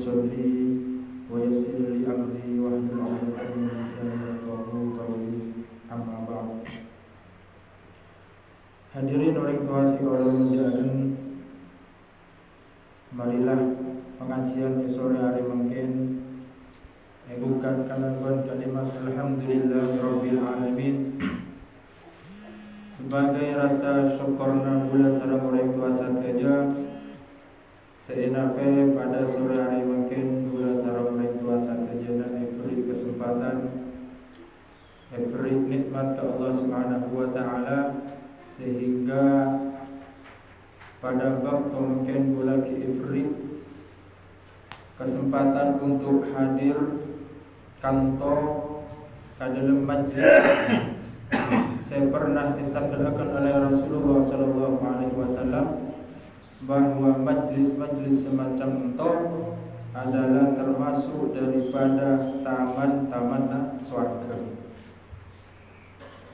صدري ويسر لي أمري واحلل عقدة من لساني يفقهوا قولي أما بعد. Hadirin orang tua sekolah menjalankan, marilah pengajian sore hari mungkin bukan kalaban kalimat alhamdulillahirabbil alamin sebagai rasa syukurna mula sareng orang tua sateja seenape pada sore hari mungkin mula sareng orang tua sateja dan beri kesempatan beri nikmat ke Allah Subhanahu wa taala sehingga pada waktu mungkin boleh diberi kesempatan untuk hadir kantor ke dalam majlis. Saya pernah disabdakan oleh Rasulullah SAW bahwa majlis-majlis semacam itu adalah termasuk daripada taman-taman surga.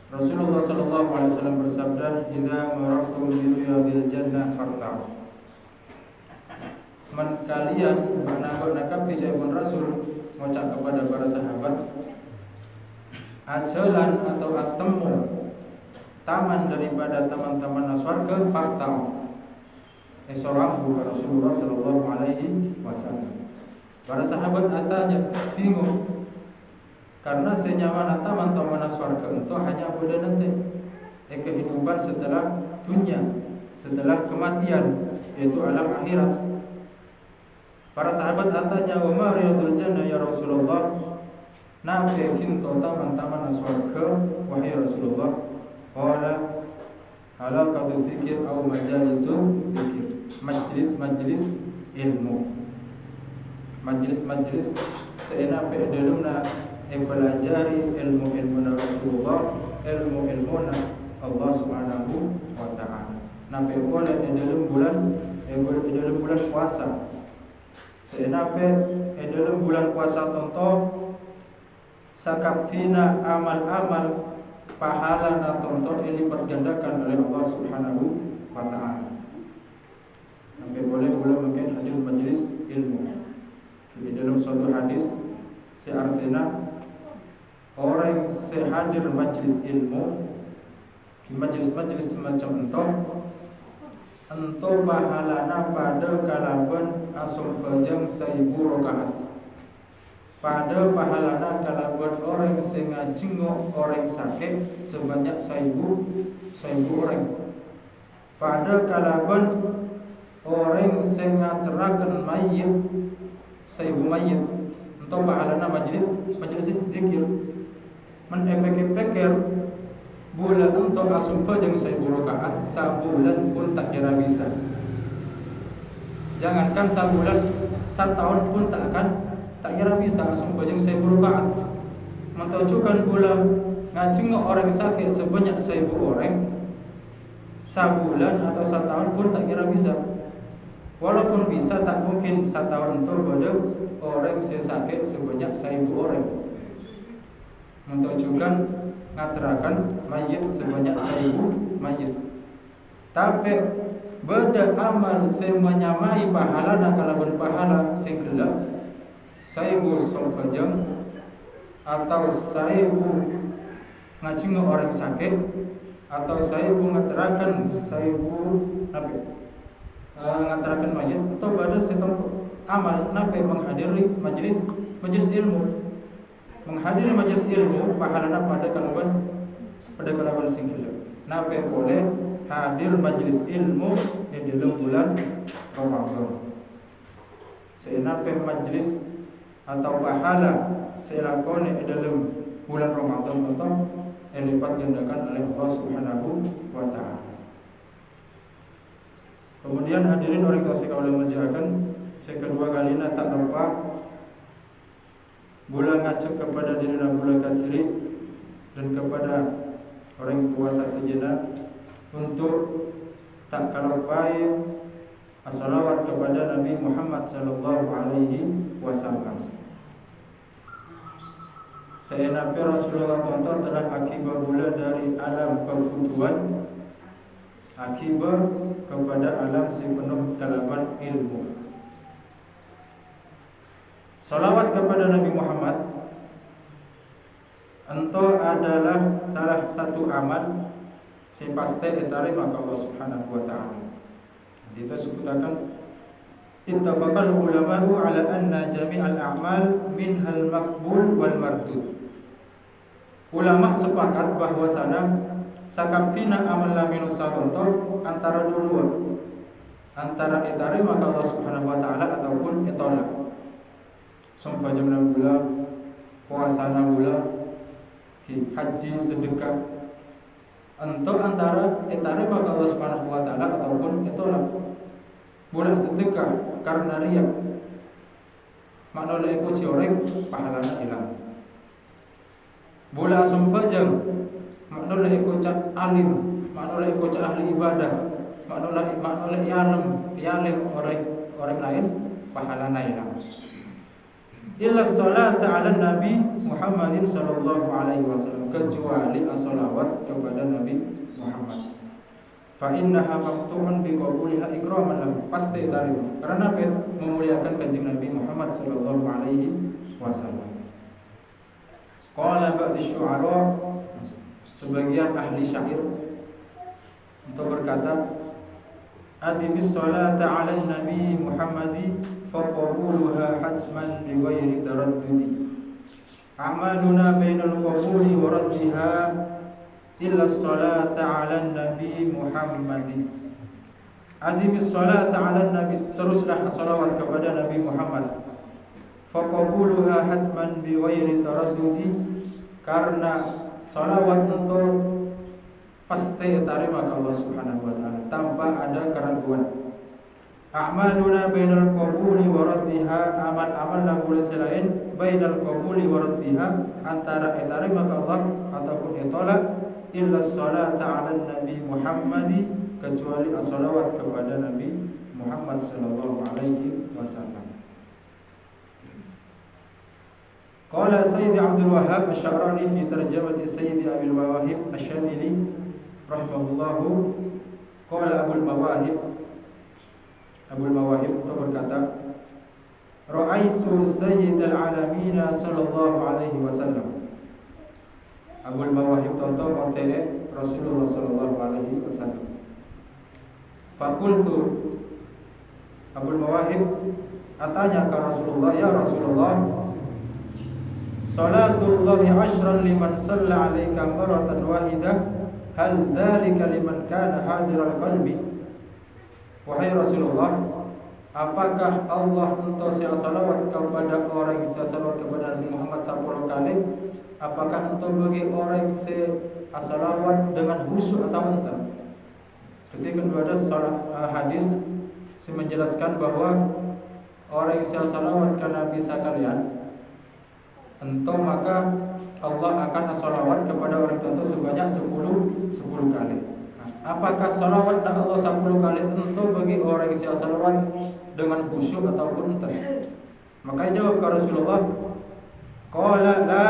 Rasulullah SAW bersabda, "Idza marartum bi riyadil jannah fartau." Man kalian menangkap bicara Rasul mengucap kepada para sahabat, ajalan atau atemu taman daripada taman-taman surga fartau. Seorang bukan Rasulullah SAW. Para sahabat atanya bingung. Karena senyaman taman-taman surga itu hanya pada nanti kehidupan setelah dunia, setelah kematian, yaitu alam akhirat. Para sahabat atanya, "Wa ma riyadul jannah ya Rasulullah?" Nabi kinto taman-taman surga wahai Rasulullah. Qala halaqatu dzikir aw majalisu dzikir. Majlis-majlis ilmu. Majlis-majlis seenape dalamna pelajari ilmu-ilmu Rasulullah, ilmu-ilmu Allah Subhanahu wa taala. Nabi boleh di dalam bulan puasa. Seenape dalam bulan puasa tonto sakapina amal-amal pahala na tonto dilipat gandakan oleh Allah Subhanahu wa taala. Nabi boleh mungkin hadir majlis ilmu. Di dalam suatu hadis seartinya orang yang hadir majlis ilmu, di majlis-majlis semacam ento pahalana pada kalaban asum fajang 1000 rakaat. Pada pahalana kalaban orang yang ngajengok orang sakit sebanyak 1000 orang. Pada kalaban orang yang ngateraken mayit 1000 mayit. Ento pahalana majlis zikir. Men epek-epekir bulan untuk asumpa jangan 1000 rakaat sebulan pun tak kira bisa. Jangankan sebulan, setahun pun tak kira bisa asumpa jangan 1000 rakaat. Mentujukan bulan ngajeng orang sakit sebanyak 1000 orang sebulan atau setahun pun tak kira bisa. Walaupun bisa tak mungkin setahun itu pada orang sakit sebanyak 1000 orang. Mentujukan ngaterakan mayit sebanyak 1000 mayit. Tapi beda amal semenyamai pahala dan kalaban pahala singgelap 1000 solfajang atau 1000 ngajeng orang sakit atau 1000 ngaterakan 1000 ngaterakan mayit atau beda setempat amal nabi menghadiri majlis ilmu. Menghadiri majelis ilmu pahalana pada kalaban singkil. Nabi boleh hadir majelis ilmu di dalam bulan Ramadan. Senape majelis atau pahala selakone di dalam bulan Ramadan tentu dilipat gandakan oleh Allah Subhanahu wa taala. Kemudian hadirin orang tua sekalian menjalankan kedua kalinya tak lupa bulan ngacak kepada dirinya bulan katiri dan kepada orang tua satu jena untuk tak kalupai as-salawat kepada Nabi Muhammad sallallahu alaihi wasallam. Seenape Rasulullah tonton telah akibat bulan dari alam perfutuan akibat kepada alam si penuh kalaban ilmu. Salawat kepada Nabi Muhammad ento adalah salah satu amal sing pasti diterima oleh Allah Subhanahu wa taala. Itu sebutakan ittafaqal ulama'u ala anna jami'al a'mal minhal maqbul wal mardud. Ulama sepakat bahwasana sakabina amal laminus sakonto antara dua, antara diterima oleh Allah Subhanahu wa taala ataupun ditolak. Sumpah jamna gula, puasana gula, haji, sedekah, untuk antara diterima oleh Allah Subhanahu wa taala ataupun ditolak. Bola sedekah karena riya, makna le puji orang pahalanya hilang. Bola sumpah jam, makna le kocak alim, makna le kocak ahli ibadah, makna le yalim orang lain pahalanya hilang. Illa salata ala Nabi Muhammadin sallallahu alaihi wasallam, kecuali as-salawat kepada Nabi Muhammad. Fa innaha maqtu'un bi qabuliha ikraman lahu, pasti diterima karena memuliakan kanjeng Nabi Muhammad sallallahu alaihi wasallam. Qala ba'd asy-syu'ara, sebagian ahli syair untuk berkata, adibis salata ala Nabi Muhammadi faqabuluha hatman bi ghairi taraddudi. Amaluna bainal qabuli wa raddiha illa salata ala Nabi Muhammadi. Adibis salata ala Nabi, teruslah salawat kepada Nabi Muhammad. Faqabuluha hatman bi ghairi taraddudi, karena salawat untuk pasti diterima Allah Subhanahu wa taala tanpa ada keraguan. A'maluna bainal qabuli wa raddiha, amal-amal yang boleh selain bainal qabuli wa raddiha, antara diterima Allah ataupun ditolak, illa salata ala Nabi Muhammadi, kecuali as-salawat kepada Nabi Muhammad sallallahu alaihi wasallam. Qala Sayyid Abdul Wahhab Asy-Sya'rani fi tarjamati Sayyid Abil Mawahib Asy-Syadili rahimahullahu, qala Abul Mawahib itu berkata, ra'aitu Sayyidal Alamin sallallahu alaihi wasallam. Abul Mawahib tonton montele Rasulullah sallallahu alaihi wasallam. Fakultu, Abul Mawahib atanya ke Rasulullah, ya Rasulullah, salatullahi ashran liman salla alaika maratan wahidah, hal dzalika liman kana hadiral qalbi. Wahai Rasulullah, apakah Allah untuk salawat kepada orang yang salawat kepada Nabi Muhammad 10 kali? Apakah untuk bagi orang yang salawat dengan khusyuk atau entar? Ketika ada hadis yang menjelaskan bahwa orang yang salawat ke Nabi sekalian, entah maka Allah akan salawat kepada orang itu sebanyak 10 kali. Apakah salawat dan Allah 10 kali tentu bagi orang yang salawat dengan khusyuk ataupun entar? Maka jawab ke Rasulullah, qala la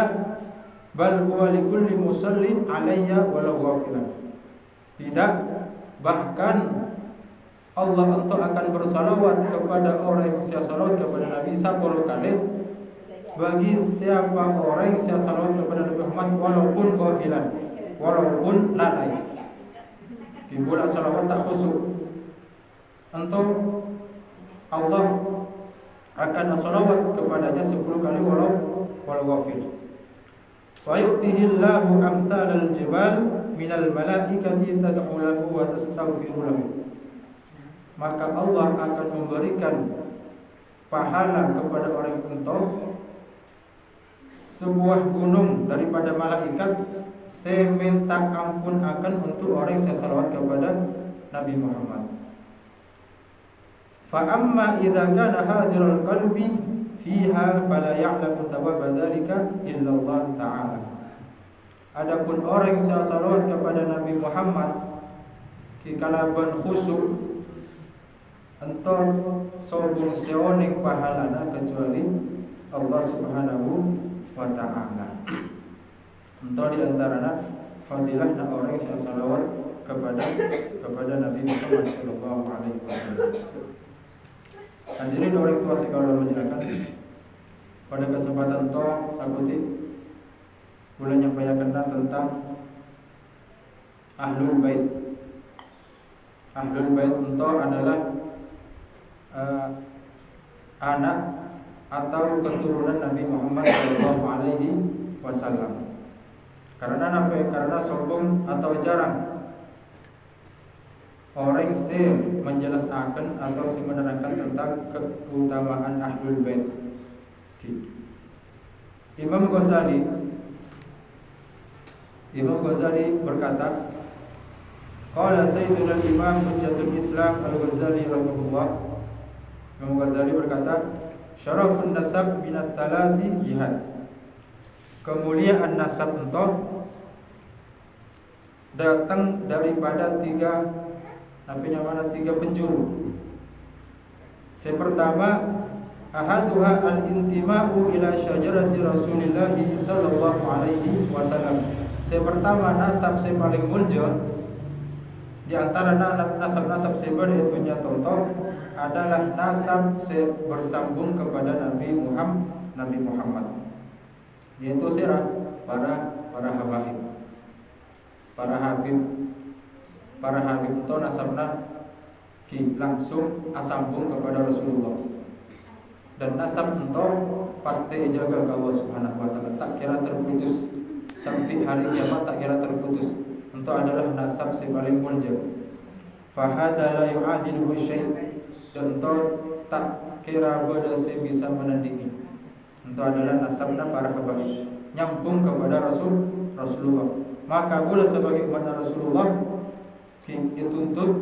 bal huwa likulli musallin alayya walau ghafilan. Tidak, bahkan Allah tentu akan bersalawat kepada orang yang salawat kepada Nabi 10 kali bagi siapa orang yang salawat kepada Nabi Muhammad walaupun ghafilan, walaupun lalai. Bola salawat tak khusyuk, untuk Allah akan salawat kepadanya 10 kali walau ghafil. Wa yu'tihillahu amsalal jibal minal malaikati tad'u lahu wa tastaghfiru lahu. Maka Allah akan memberikan pahala kepada orang itu sebuah gunung daripada malaikat, saya minta ampun akan untuk orang yang salawat kepada Nabi Muhammad. Fa amma idza kana hadirul qalbi fiha fala ya'lamu thawaba dzalika illa Allah taala. Adapun orang yang salawat kepada Nabi Muhammad kikalaban khusyuk entar sobung seoning pahalana kecuali Allah Subhanahu wa ta'ala. Untuk di antaranya fadilah orang yang salawat kepada Nabi Muhammad sallallahu alaihi wasallam. Hadirin orang tua sekalian menjelaskan, pada kesempatan to sakuti boleh nyampaikan tentang Ahlul Bait. Ahlul Bait itu adalah anak atau keturunan Nabi Muhammad SAW. Karena sombong atau jarang orang yang menjelaskan atau menerangkan tentang keutamaan Ahlul Bait. Imam Ghazali berkata, qala Sayyidul Imam Hujjatul Islam Al-Ghazali rahimahullah. Imam Ghazali berkata, syarafun nasab minas salasi jihad. Kemuliaan nasab itu datang daripada tiga penjuru. Yang pertama, ahaduha al-intima'u ila syajarati Rasulillah sallallahu alaihi wasallam. Yang pertama, nasab yang paling mulia di antara nasab-nasab sebar itu contoh adalah nasab bersambung kepada Nabi Muhammad. Yaitu sirah para habaib. Para habib itu nasabna langsung asambung kepada Rasulullah. Dan nasab itu pasti jaga ke Allah Subhanahu wa taala, tak kira terputus sampai hari kiamat, tak kira terputus. Itu adalah nasab yang paling mulia. Fa hadza la yu'adilu syai', dan itu tak kira beda bisa menandingi. Itu adalah nasabna para habaib, nyambung kepada Rasulullah. Maka boleh sebagai umat Rasulullah dituntut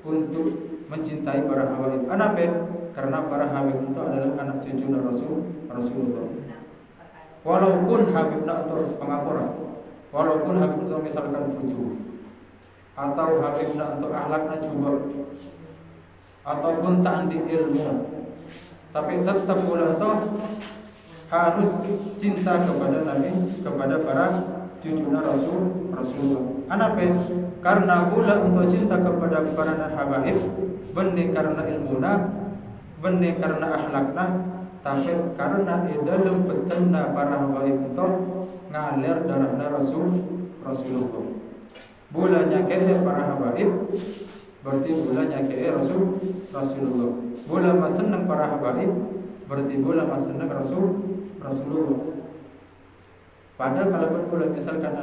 untuk mencintai para habaib. Kenapa? Karena para habib itu adalah anak cucu Rasulullah. Walaupun habibna untuk pengapura, walaupun habib itu misalkan futu, atau habibna untuk akhlakna coba, ataupun tak di ilmu, tapi tetap pula itu harus cinta kepada Nabi, kepada para cucunya Rasulullah. Kenapa? Karena pula untuk cinta kepada para habaib benih karena ilmuna, benih karena akhlakna, tapi karena dalam betenna para habaib itu ngalir darahna Rasulullah. Bulanya kaya para habaib berarti bulanya kaya Rasulullah. Bula mas senang para habaib berarti bula mas senang Rasulullah. Padahal kalau pula misalkan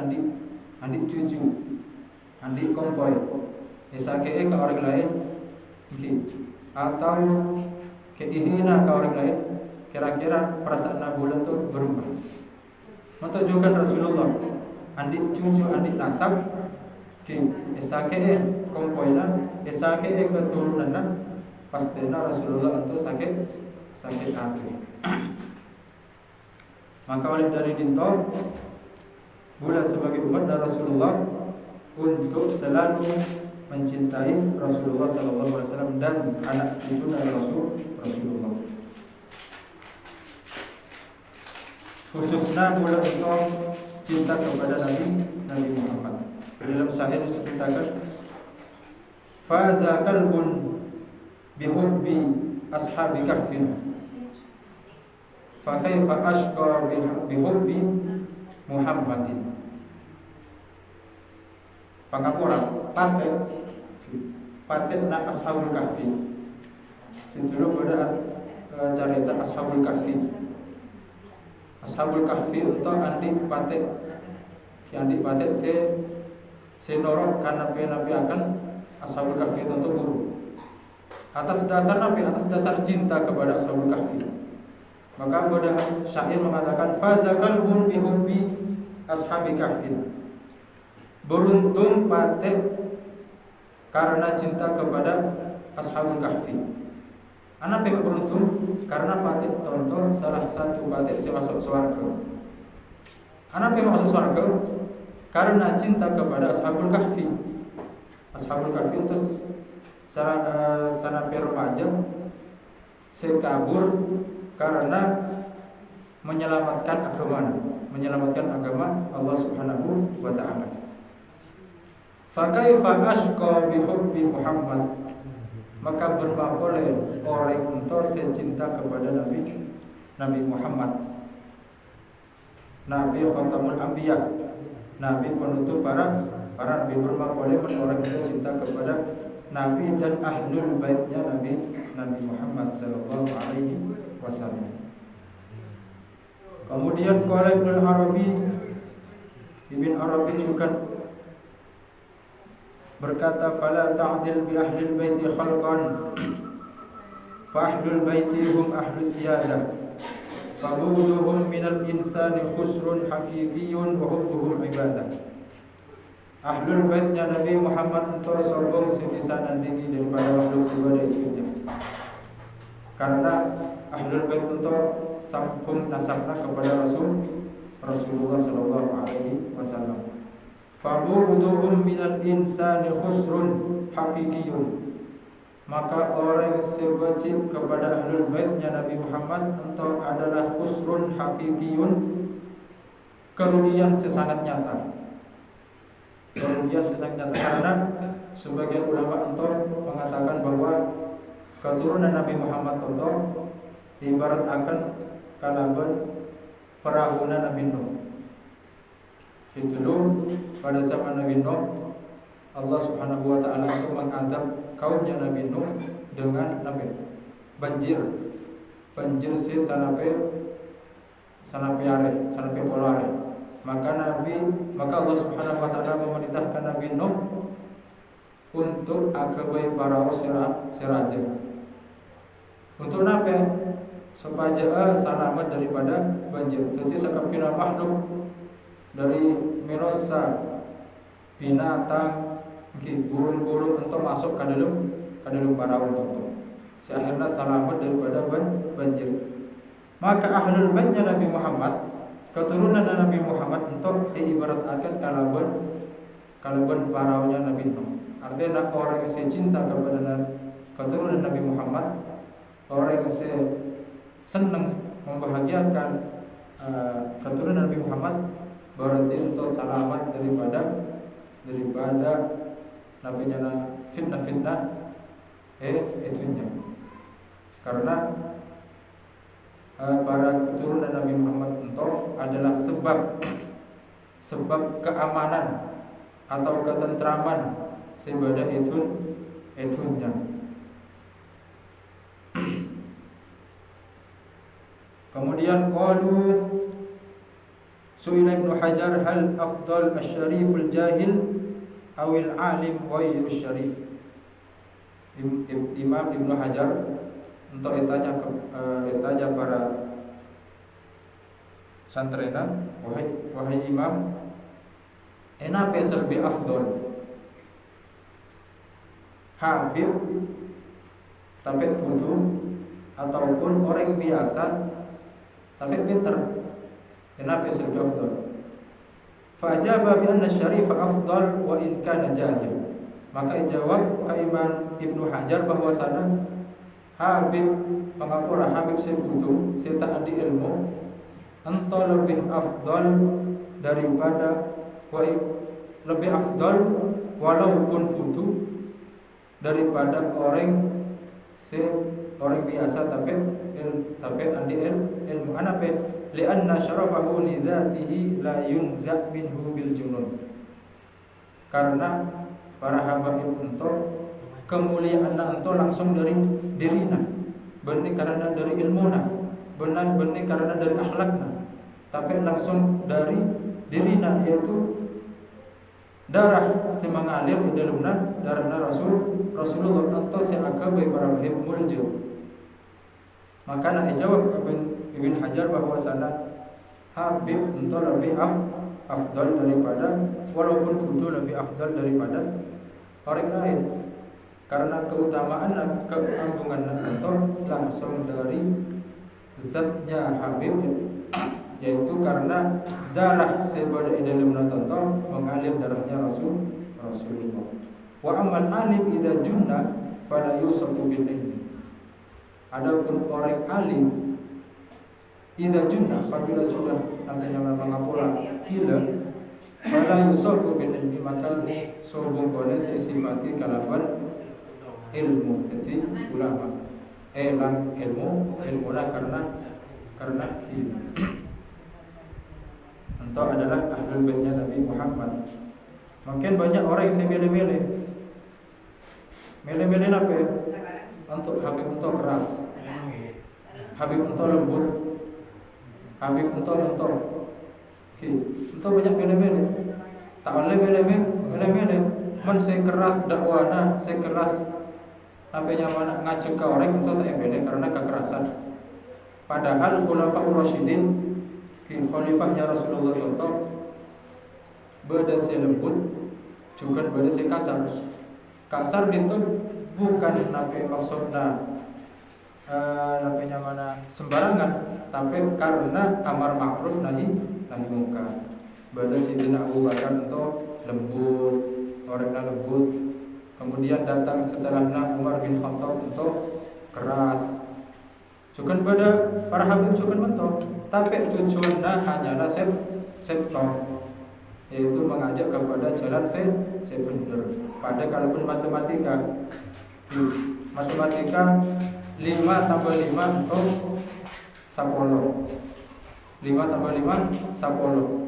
adik cucu, adik kompoi, isake ke orang lain, atau keihina ke orang lain, kira-kira perasaan bulan itu berubah. Menunjukkan Rasulullah, adik cucu, adik nasab, isake kompoina, isake keturunan, pastinya Rasulullah itu sakit hati. Maka oleh dari dinto bulan sebagai umat dan Rasulullah untuk selalu mencintai Rasulullah SAW dan anak cucu dari Rasulullah. Khususnya bulan untuk cinta kepada Nabi Muhammad. Dalam syair disebutkan, faza kalbun bihubbi ashabi kahfin, fa kaifa ashqa bihubbi Muhammadin. Pangapura patet nak ashabul kahfi. Situlo pada cerita ashabul kahfi. Ashabul kahfi untuk andik patet se norok karena nabi akan ashabul kahfi untuk guru. Atas dasar cinta kepada ashabul kahfi. Maka pada syair mengatakan faza kalbun bihubbi ashabi kahfin. Beruntung patek karena cinta kepada ashabul kahfi. Anak pemik beruntung karena patek tonton salah satu patek yang masuk surga. Anak pemik masuk surga karena cinta kepada ashabul kahfi. Ashabul kahfi itu sana remaja sekabur karena menyelamatkan agama Allah Subhanahu wa taala. Fa kaifa ashqa bi hubbi Muhammad, maka berapa boleh orang untuk cinta kepada Nabi Nabi Muhammad, Nabi Khatamul Anbiya, Nabi penutup para nabi. Bermak boleh orang itu cinta kepada Nabi dan ahlul baitnya Nabi Muhammad sallallahu alaihi wasallam. Kemudian qala Ibnu Arabi, Ibn Arabi juga berkata, fala ta'dil bi ahlil baiti khalqan fa ahlul baiti hum ahlus siyadah fabuduhum minal insani khusrun haqiqiyyun wa hubbuhum ibadah. Ahlul baitnya Nabi Muhammad itu sombong sebisanan tinggi daripada makhluk sebagai itu. Karena ahlul bait itu sambung nasabna kepada Rasulullah sallallahu alaihi wasallam. Fabuduhum minal insani khusrun haqiqiyyun. Maka orang sebecik kepada ahlul baitnya Nabi Muhammad itu adalah khusrun haqiqiyyun, kerugian sesangat nyata. Kerugian sesangat nyata karena sebagian ulama itu mengatakan bahwa keturunan Nabi Muhammad itu ibarat akan kalaban perahuna Nabi Nuh. Itu dulu pada zaman Nabi Nuh, Allah Subhanahu wa taala itu mengadab kaumnya Nabi Nuh dengan banjir sih sanape polare. Maka Allah Subhanahu wa taala memerintahkan Nabi Nuh untuk akabai para siraja. Untuk nape? Supaya selamat daripada banjir. Jadi sakapina makhluk dari menosa binatang, burung-burung untuk masuk ke dalam paraun itu. Akhirnya selamat daripada banjir. Maka ahlul baitnya Nabi Muhammad, keturunan Nabi Muhammad untuk diibaratkan kalaban paraunnya Nabi Nuh. Artinya orang yang cinta kepada keturunan Nabi Muhammad, orang yang senang membahagiakan keturunan Nabi Muhammad, berarti untuk selamat daripada nabinya fitnah itunya. Karena para keturunan Nabi Muhammad itu adalah sebab keamanan atau ketentraman sebagai itunya. Kemudian qalu su'ila Ibnu Hajar hal afdal asy-syariful jahil awil alim ghairu syarif. Imam Ibnu Hajar untuk ditanya para santrena, wahai imam, enape lebih afdal? Habib tapi butuh ataupun orang biasa tapi pintar? Enape lebih afdal? Fa'ajaba bi anna syarifa afdal wa in kana jahil. Maka jawab Imam Ibnu Hajar bahwasana Habib pengapura Habib sebutu serta ahli ilmu ento lebih afdal daripada lebih afdal walaupun butuh daripada orang biasa tapi ahli ilmu. Anape lianna syarafahu li dzatihi la yunza minhu bil junun. Karena para habaib itu kemuliaan itu langsung dari dirina, benih karena dari ilmuna, benih karena dari akhlakna, tapi langsung dari dirina, yaitu darah semengalir di dalamna darahna Rasulullah atau seakabai para wahib muljo. Maka nak jawab Ibn Hajar bahwasana Habib itu lebih afdal daripada, walaupun butuh lebih afdal daripada orang lain, karena keutamaan keagungan itu langsung dari zatnya Habib, yaitu karena darah sebagai dalam natonton mengalir darahnya Rasulullah. Wa amal alim idza junna fala yusafu bil ilmi. Adapun orang alim idza junna, apabila sudah nantinya mengapura gila, fala yusafu bil ilmi, maka sombong boleh sifati kalaban ilmu. Jadi ulama elang ilmu karena karena entah adalah ahlul baitnya Nabi Muhammad. Mungkin banyak orang yang milih-milih apa ya? Untuk Habib untuk keras, Habib untuk lembut, Habib untuk untuk banyak milih-milih. Tak boleh milih-milih. Men saya keras dakwahna, saya keras apa yang mana ngajak ke orang itu tak pilih karena kekerasan. Padahal khulafaur rasyidin, khalifahnya Rasulullah itu beda lembut, juga beda kasar. Kasar itu bukan nabi maksudnya nabinya mana sembarangan, tapi karena amar ma'ruf nahi munkar. Beda Sayyidina Abu Bakar itu lembut, orangnya lembut. Kemudian datang setelahnya Umar bin Khattab itu keras. Juga pada para habib juga mentok, tapi tujuannya hanyalah seton, yaitu mengajak kepada jalan saya benar. Pada kalaupun matematika 5 tambah 5 itu 10. 5 tambah 5 10.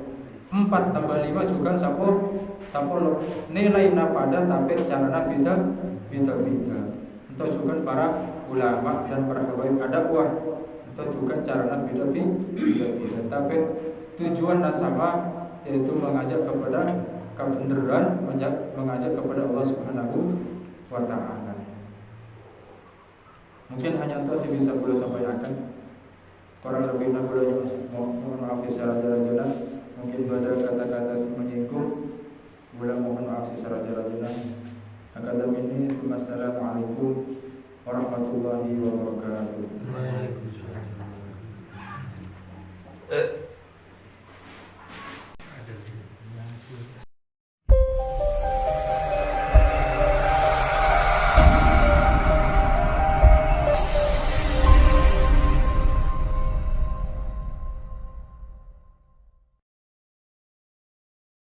4 tambah 5 juga 10. Nilainya pada tapi caranya beda. Itu juga para ulama dan para habaib ada uang. Itu juga caranya beda. Tapi tujuannya sama, yaitu mengajak kepada kebenaran, mengajak kepada Allah Subhanahu wa taala. Mungkin hanya itu sih bisa boleh sampaikan. Kurang lebihnya boleh mohon maaf secara jelas. Mungkin pada kata-kata menyinggung, boleh mohon maaf secara jelas. Akadam ini, Assalamualaikum warahmatullahi wabarakatuh.